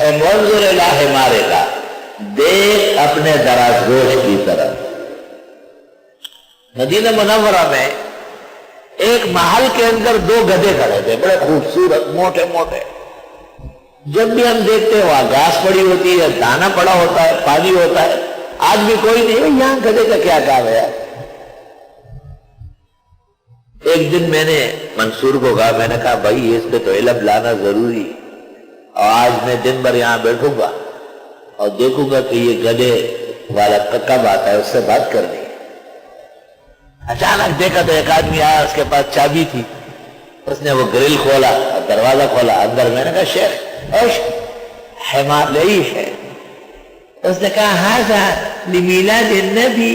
منظر الی حمارک، دیکھ اپنے دراز گوش کی طرف۔ مدینہ منورہ میں ایک محل کے اندر 2 گدھے کھڑے تھے، بڑے خوبصورت موٹے موٹے۔ جب بھی ہم دیکھتے ہیں وہاں گھاس پڑی ہوتی ہے، دانا پڑا ہوتا ہے، پانی ہوتا ہے، آج بھی کوئی نہیں، یہاں گدھے کا کیا کام ہے؟ ایک دن میں نے منصور کو کہا، میں نے کہا بھائی اس پہ تو علم لانا ضروری، اور آج میں دن بھر یہاں بیٹھوں گا اور دیکھوں گا کہ یہ گدھے والا کب آتا ہے، اس سے بات کرنی ہے۔ اچانک دیکھا تو ایک آدمی آیا، اس کے پاس چابی تھی، اس نے وہ گرل کھولا اور دروازہ کھولا اندر۔ میں نے کہا شیخ حمار لئی ہے؟ اس نے کہا ہاذا لمیلاد النبی،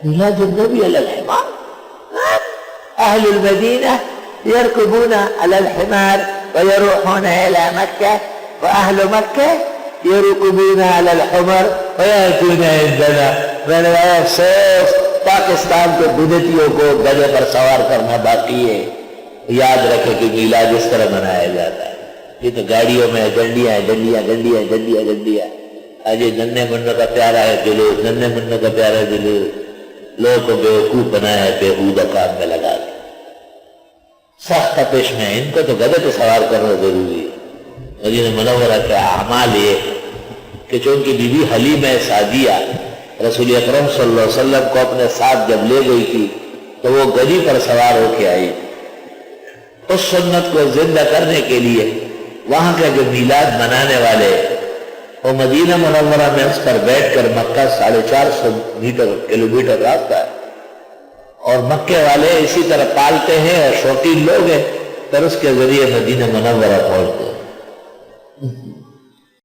میلاد النبی علی الحمار، اہل المدینہ یرکبون علی الحمار ویروحون الی مکہ واہل مکہ یرکبون علی الحمر ویأتون عندنا۔ میں نے کہا افسوس، پاکستان کے بدعتیوں کو گدھے پر سوار کرنا باقی ہے۔ یاد رکھے کہ میلاد اس طرح منایا جاتا ہے، یہ تو گاڑیوں میں ڈنڈیاں ڈنڈیاں ڈنڈیاں ڈنڈیاں ڈنڈیاں، آج ننھے منوں کا پیارا ہے جلوس، ننھے منوں کا پیارا جلوس، لوگوں کو بیوقوف بنایا ہے بےہودہ کام میں لگا کے۔ سخت تپش میں ان کو تو گدھے پہ سوار کرنا ضروری ہے۔ مدینہ منورہ کے اعمال یہ کہ چونکہ بی بی حلیمہ سعدیہ رسول اکرم صلی اللہ علیہ وسلم کو اپنے ساتھ جب لے گئی تھی تو وہ گدھی پر سوار ہو کے آئی تھی۔ اس سنت کو زندہ کرنے کے لیے وہاں کے جو میلاد منانے والے وہ مدینہ منورہ میں اس پر بیٹھ کر، مکہ 450 کلومیٹر راستہ ہے، اور مکے والے اسی طرح پالتے ہیں اور شوقین لوگ ہیں، پھر اس کے ذریعے مدینہ منورہ پہنچتے ہیں۔